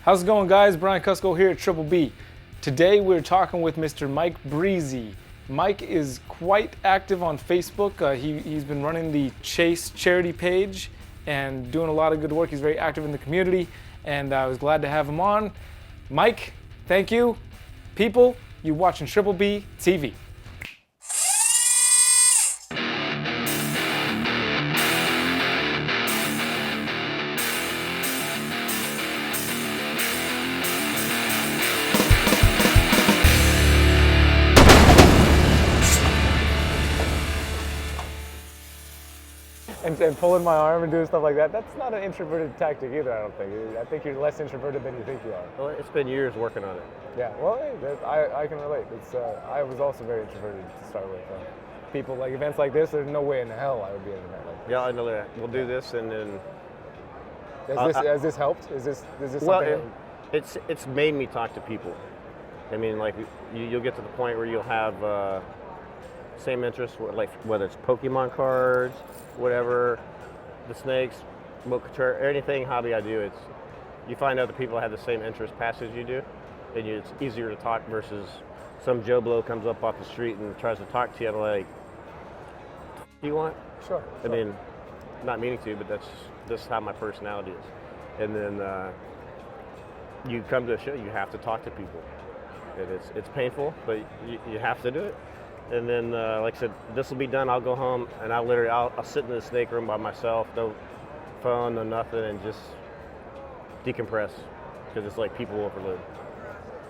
How's it going, guys? Brian Cusco here at Triple B. Today we're talking with Mr. Mike Brizzee. Mike is quite active on Facebook. He's been running the Chase charity page and doing a lot of good work. He's very active in the community, and I was glad to have him on. Mike, thank you. People, you watching Triple B TV. And pulling my arm and doing stuff like that, that's not an introverted tactic either, I don't think. I think you're less introverted than you think you are. Well, it's been years working on it. Yeah, well, hey, I can relate. I was also very introverted to start with. People like events like this, there's no way in hell I would be at an event like this. Yeah, I know that. We'll do this and then... Has this helped? Is this well, something? it's made me talk to people. I mean, like, you'll get to the point where you'll have same interests, like whether it's Pokemon cards, whatever, the snakes, mocha, anything hobby I do, you find other people have the same interest past as you do, and it's easier to talk versus some Joe Blow comes up off the street and tries to talk to you. I'm like, do you want? Sure. I mean, not meaning to, but that's how my personality is. And then you come to a show, you have to talk to people. And it's painful, but you have to do it. And then, like I said, this will be done. I'll go home and I'll sit in the snake room by myself, no phone, no nothing, and just decompress because it's like people overload.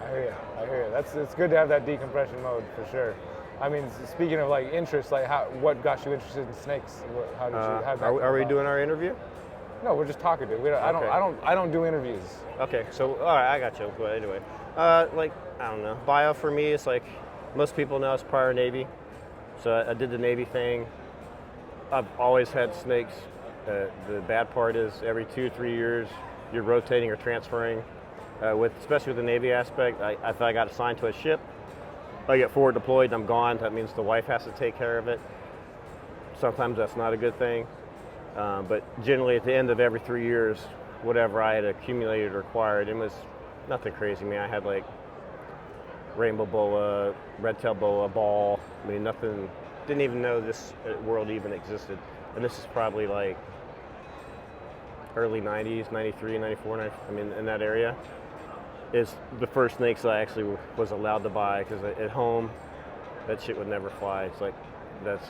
I hear you. It's good to have that decompression mode for sure. I mean, speaking of like interests, like what got you interested in snakes? How did you? Are we doing our interview? No, we're just talking to. I don't do interviews. Okay, so all right, I got you. But anyway, like I don't know, bio for me is like. Most people know it's prior Navy, so I did the Navy thing. I've always had snakes. The bad part is every 2 or 3 years you're rotating or transferring. Especially with the Navy aspect, if I got assigned to a ship, I get forward deployed and I'm gone. That means the wife has to take care of it. Sometimes that's not a good thing, but generally at the end of every 3 years, whatever I had accumulated or acquired, it was nothing crazy. I mean, I had like rainbow boa, red-tail boa, ball. I mean, nothing, didn't even know this world even existed. And this is probably like early 90s, 93, 94, 90, I mean, in that area. Is the first snakes I actually was allowed to buy because at home, that shit would never fly. It's like, that's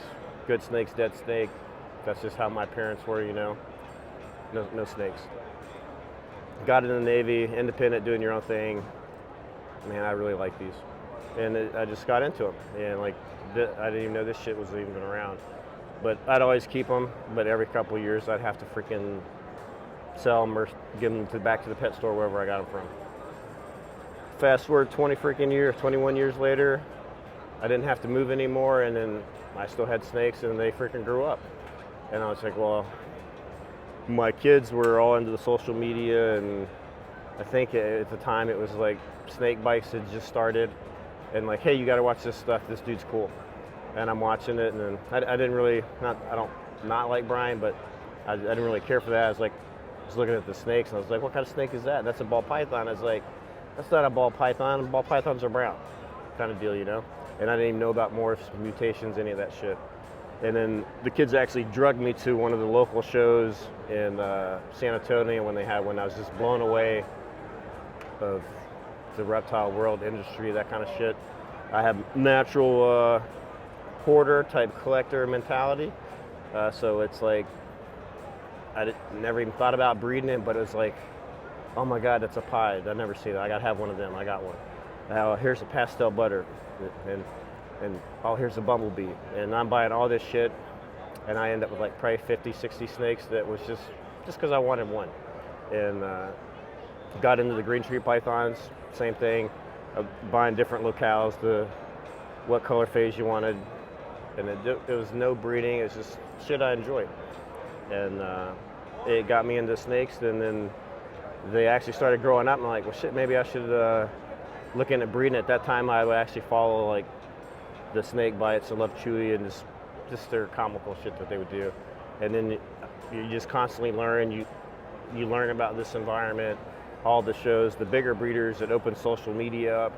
good snakes, dead snake. That's just how my parents were, you know. No snakes. Got in the Navy, independent, doing your own thing. Man, I really like these, and I just got into them, and like I didn't even know this shit was even around. But I'd always keep them, but every couple of years I'd have to freaking sell them or give them back to the pet store wherever I got them from. Fast forward 21 years later, I didn't have to move anymore, and then I still had snakes, and they freaking grew up. And I was like, well, my kids were all into the social media, and I think at the time it was like snake bites had just started, and like, hey, you got to watch this stuff. This dude's cool, and I'm watching it. And then I didn't really not like Brian, but I didn't really care for that. I was looking at the snakes, and I was like, what kind of snake is that? That's a ball python. I was like, that's not a ball python. Ball pythons are brown, kind of deal, you know. And I didn't even know about morphs, mutations, any of that shit. And then the kids actually drugged me to one of the local shows in San Antonio when I was just blown away of the reptile world industry, that kind of shit. I have natural hoarder type collector mentality, so it's like I never even thought about breeding it, but it was like, oh my god, that's a pied. I never see that. I gotta have one of them. I got one. Here's a pastel butter, and oh, here's a bumblebee, and I'm buying all this shit, and I end up with like probably 50, 60 snakes that was just because I wanted one, and got into the green tree pythons, same thing, buying different locales, what color phase you wanted, and it was no breeding, it was just shit I enjoyed. And it got me into snakes, and then they actually started growing up, and I'm like, well shit, maybe I should look into breeding. At that time I would actually follow like the snake bites, I love Chewy, and just their comical shit that they would do. And then you just constantly learn, you learn about this environment, all the shows, the bigger breeders that open social media up.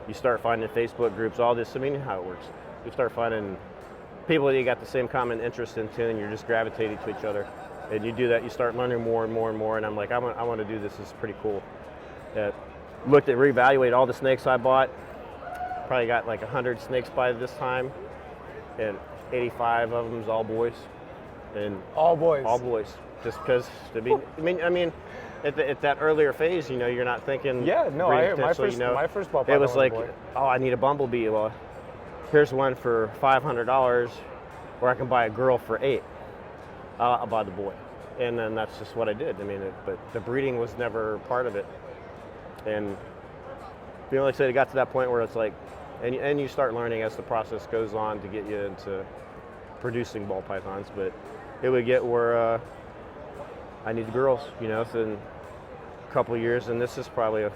You start finding Facebook groups, all this. I mean, how it works. You start finding people that you got the same common interest in too, and you're just gravitating to each other. And you do that, you start learning more and more and more. And I'm like, I want to do this. This is pretty cool. Reevaluate all the snakes I bought. Probably got like 100 snakes by this time, and 85 of them is all boys. And all boys. All boys. Just because I mean, at that earlier phase, you're not thinking. Yeah, no, my first ball. It was like, oh, I need a bumblebee. Well, here's one for $500, or I can buy a girl for $8. I'll buy the boy, and then that's just what I did. I mean, but the breeding was never part of it, and like I said, it got to that point where it's like, and you start learning as the process goes on to get you into producing ball pythons, but it would get where I need girls, so in a couple of years, and this is probably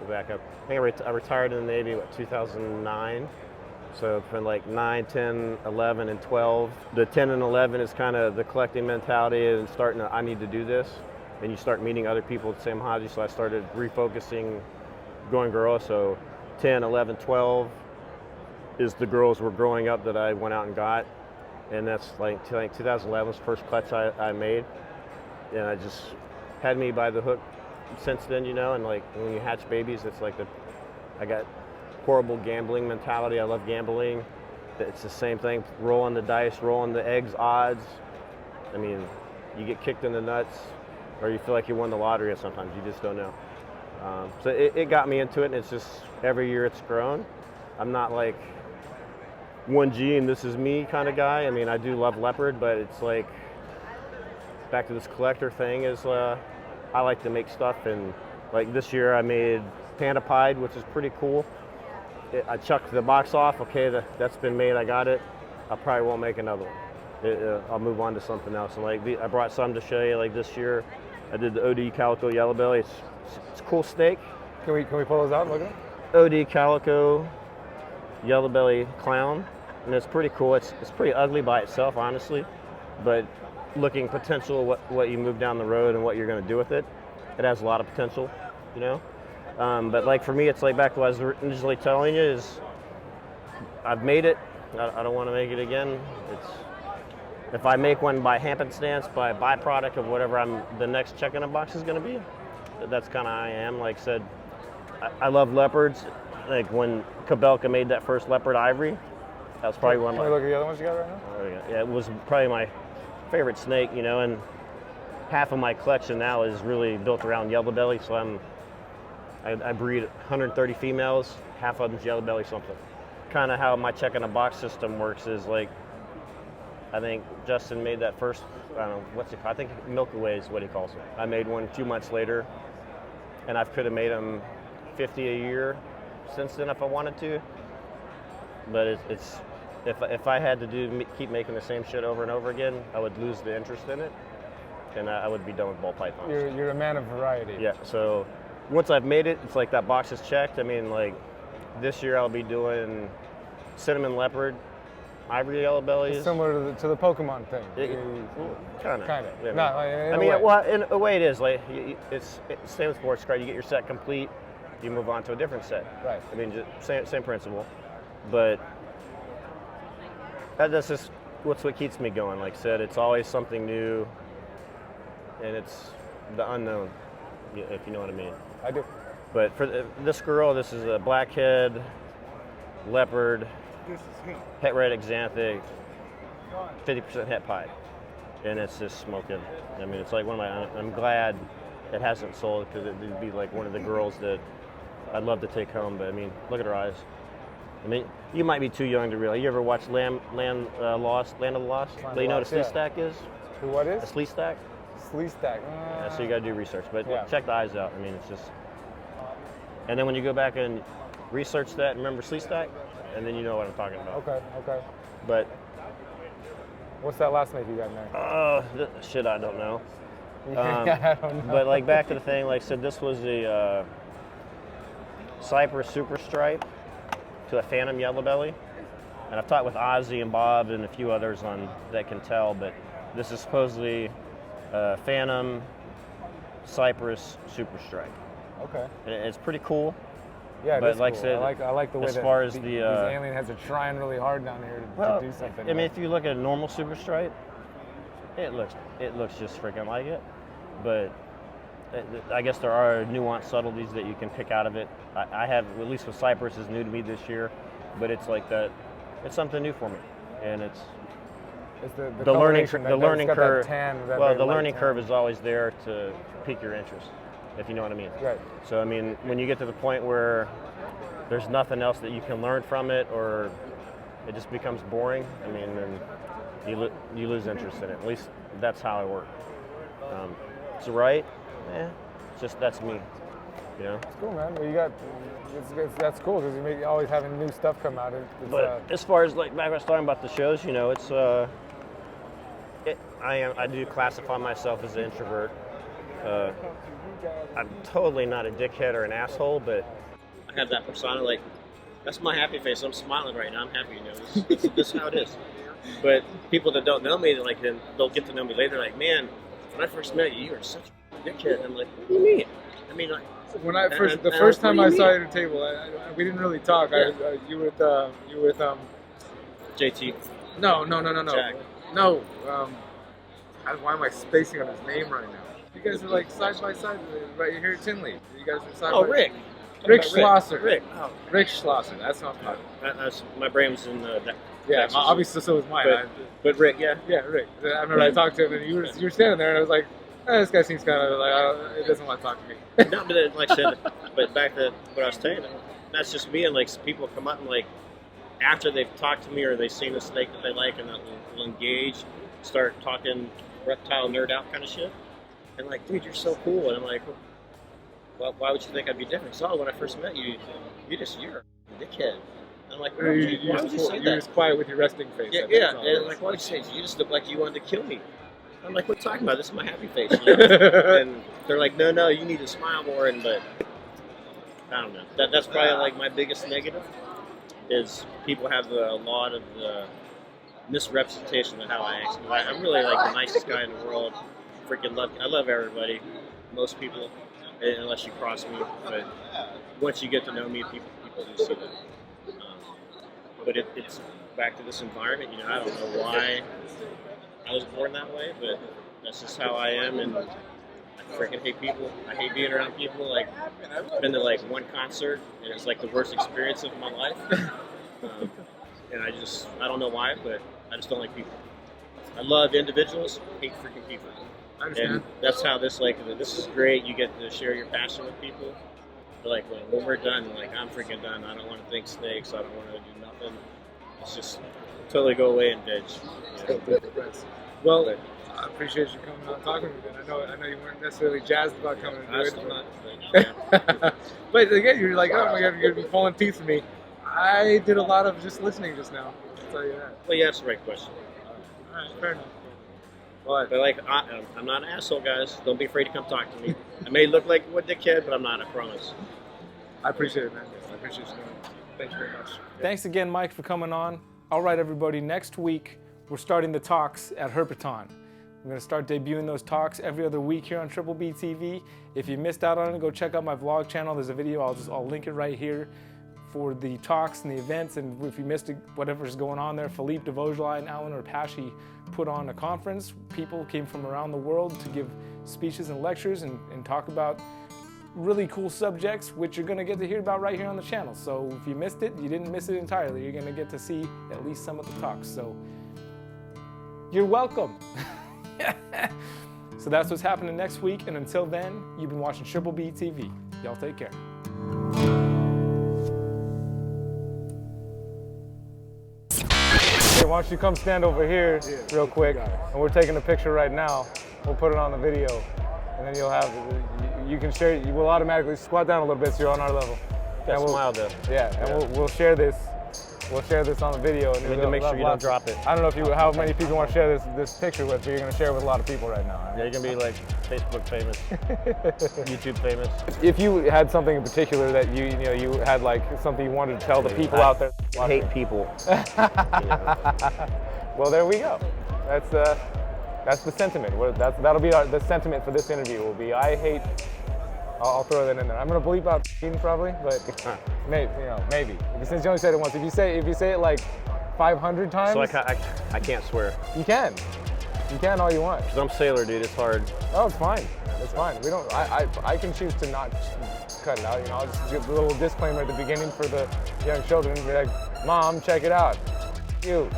back up. I think I retired in the Navy, 2009. So from like 9, 10, 11, and 12. The 10 and 11 is kind of the collecting mentality and starting to, I need to do this. And you start meeting other people at the same hobby, so I started refocusing, going girls. So 10, 11, 12 is the girls were growing up that I went out and got. And that's like 2011 was the first clutch I made. And I just had me by the hook since then, and like when you hatch babies, it's like I got horrible gambling mentality. I love gambling. It's the same thing, rolling the dice, rolling the eggs, odds. I mean, you get kicked in the nuts or you feel like you won the lottery, and sometimes you just don't know. So it got me into it, and it's just every year it's grown. I'm not like 1G and this is me kind of guy. I mean, I do love leopard, but it's like back to this collector thing is I like to make stuff, and like this year I made Panda Pied, which is pretty cool. I chucked the box off. Okay, that's been made. I got it. I probably won't make another one. I'll move on to something else. And like I brought some to show you. Like this year, I did the OD Calico Yellow Belly. It's a cool snake. Can we pull those out and look at them? OD Calico Yellow Belly Clown, and it's pretty cool. It's pretty ugly by itself, honestly, but looking potential what you move down the road and what you're going to do with it. It has a lot of potential, But like for me, it's like back to what I was initially telling you is I've made it. I don't want to make it again. If I make one by happenstance, by byproduct of whatever the next check in a box is going to be, that's kind of how I am. Like I said, I love leopards. Like when Cabelka made that first leopard ivory, that was probably one of my. Can we look at the other ones you got right now? Oh, yeah, it was probably my favorite snake, and half of my collection now is really built around yellow belly. So I breed 130 females, half of them's yellow belly something. Kind of how my check in a box system works is like, I think Justin made that first, I don't know, what's it called? I think Milky Way is what he calls it. I made one a few months later, and I could have made them 50 a year since then if I wanted to. But if I had to keep making the same shit over and over again, I would lose the interest in it, and I would be done with ball pythons. You're a man of variety. Yeah, so once I've made it, it's like that box is checked. I mean, like this year I'll be doing cinnamon leopard, ivory yellow bellies. It's similar to the Pokemon thing. Kind of. Yeah, well, in a way it is. Like it's same with sports card. You get your set complete, you move on to a different set. Right. I mean, just same principle, but that's just what keeps me going. Like I said, it's always something new, and it's the unknown, if you know what I mean. I do. But for this girl, this is a blackhead leopard, het red axanthic, 50% het pied, and it's just smoking. I mean, it's like I'm glad it hasn't sold, because it'd be like one of the girls that I'd love to take home. But I mean, look at her eyes. I mean, you might be too young to realize. You ever watch Land of the Lost? Do you know what a slee stack is? What is? A slee stack? Slee stack. Yeah, so you got to do research, but yeah. Check the eyes out. I mean, it's just. And then when you go back and research that, remember slee stack, and then you know what I'm talking about. Okay. But. What's that last snake you got in there? Shit, I don't know. I don't know. But like back to the thing, like I said, this was the Cypress Super Stripe to a Phantom Yellow Belly, and I've talked with Ozzy and Bob and a few others on that can tell, but this is supposedly Phantom Cypress Super Strike. Okay. And it's pretty cool. Yeah, but like cool. I said, I like the way as that far as these the alien heads are trying really hard down here to do something. I mean, if you look at a normal Super Stripe, it looks just freaking like it. But I guess there are nuanced subtleties that you can pick out of it. I have, at least with Cypress, is new to me this year, but it's like that. It's something new for me, and it's the learning curve. The learning curve is always there to pique your interest, if you know what I mean. Right. So I mean, when you get to the point where there's nothing else that you can learn from it, or it just becomes boring, I mean, then you lose interest in it. At least that's how I work. So right, it's just that's me. You know. It's cool, man. Well, you got that's cool because you're always having new stuff come out. But as far as like back when I was talking about the shows, you know, it's I do classify myself as an introvert. I'm totally not a dickhead or an asshole, but I have that persona. Like, that's my happy face. I'm smiling right now. I'm happy. You know, this is how it is. But people that don't know me, like, then they'll get to know me later. Like, man, when I first met you, you were such a dickhead. And I'm like, what do you mean? I mean, like, when I first time I saw you at the table, we didn't really talk. Yeah. You with JT. No. Jack. No. Why am I spacing on his name right now? You guys are like side by side right here at Tinley. You guys are side by side. Rick. Rick Schlosser. Rick. Oh. Rick Schlosser. That sounds funny. That's my brain's in that. Yeah, obviously so was mine. But Rick, yeah. Yeah, Rick. I remember I talked to him, and you were standing there, and I was like, this guy seems kind of like, it doesn't want to talk to me. No, but like I said, but back to what I was saying, that's just me, and like people come up and like, after they've talked to me or they've seen a snake that they like and they'll engage, start talking reptile nerd out kind of shit. And like, dude, you're so cool. And I'm like, well, why would you think I'd be different? So when I first met you, you're a dickhead. And I'm like, why would you say that? You're just quiet with your resting face. Yeah. And like, why would you say you just look like you wanted to kill me? I'm like, what are you talking about? This is my happy face. You know? And they're like, no, you need to smile more. But I don't know. That's probably like my biggest negative is people have a lot of misrepresentation of how I act. I'm really like the nicest guy in the world. I love everybody, most people, unless you cross me. But once you get to know me, people do see that. But it's back to this environment. You know, I don't know why I was born that way, but that's just how I am. And I freaking hate people. I hate being around people. Like, I've been to like one concert, and it's like the worst experience of my life. And I don't know why, but I just don't like people. I love individuals, hate freaking people. I understand. And that's how this is great. You get to share your passion with people. But like when we're done, like I'm freaking done. I don't want to think snakes. I don't want to do nothing. It's just totally go away and veg. You know? Well, I appreciate you coming out and talking to me. I know you weren't necessarily jazzed about coming to do it. Still not. But again, you're like, oh my God, you're gonna be pulling teeth for me. I did a lot of just listening just now. I'll tell you that. Well, yeah, that's the right question. All right, fair enough. But like, I'm not an asshole, guys. Don't be afraid to come talk to me. I may look like a dickhead, but I'm not, I promise. I appreciate it, man. I appreciate you doing it. Thank you very much. Thanks again, Mike, for coming on. All right, everybody, next week, we're starting the talks at Herpeton. I'm going to start debuting those talks every other week here on Triple B TV. If you missed out on it, go check out my vlog channel. There's a video. I'll link it right here for the talks and the events. And if you missed it, whatever's going on there, Philippe de Vaugelas and Alan Rapashi put on a conference. People came from around the world to give speeches and lectures and talk about really cool subjects, which you're going to get to hear about right here on the channel. So if you missed it, you didn't miss it entirely. You're going to get to see at least some of the talks. So you're welcome. So that's what's happening next week. And until then, you've been watching Triple B TV. Y'all take care. Hey, why don't you come stand over here real quick, and we're taking a picture right now. We'll put it on the video, and then you'll have, you can share, you will automatically squat down a little bit so you're on our level. And we'll smile though. Yeah, and we'll share this. We'll share this on the video. And you need to make sure you don't drop it. I don't know how many people want to share this picture with, but you're going to share it with a lot of people right now. Yeah, you're going to be like Facebook famous, YouTube famous. If you had something in particular that you had like something you wanted to tell the people out there. I hate people. Well, there we go. That's the sentiment. That'll be the sentiment for this interview. Will be I hate. I'll throw that in there. I'm gonna bleep out probably, but maybe, maybe. Since you only said it once, if you say it like 500 times. So I can't swear. You can. You can all you want. Cause I'm sailor, dude. It's hard. Oh, it's fine. It's fine. We don't. I can choose to not cut it out. I'll just give a little disclaimer at the beginning for the young children. Be like, Mom, check it out. You.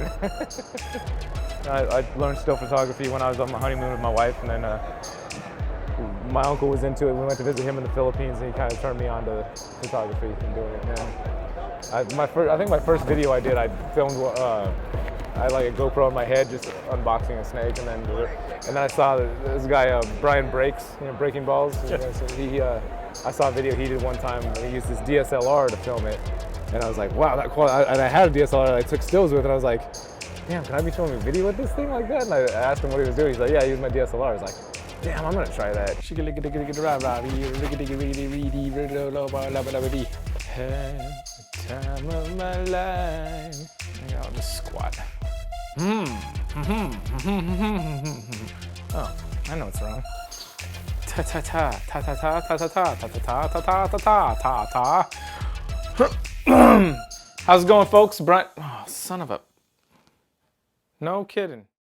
I learned still photography when I was on my honeymoon with my wife, and then my uncle was into it. We went to visit him in the Philippines, and he kind of turned me on to photography and doing it. And I think my first video I did, I filmed. I had like a GoPro on my head, just unboxing a snake, and then I saw this guy Brian Breaks, Breaking Balls. So I saw a video he did one time. And he used his DSLR to film it, and I was like, wow, that quality. And I had a DSLR that I took stills with, and I was like, damn, can I be filming a video with this thing like that? And I asked him what he was doing. He's like, yeah, I use my DSLR. I was like, damn, I'm gonna try that. Time of my life. I'll just squat. Oh, I know it's wrong. Ta ta ta ta ta ta ta ta ta ta ta ta ta ta ta ta. How's it going, folks? Brian. Oh, son of a. No kidding.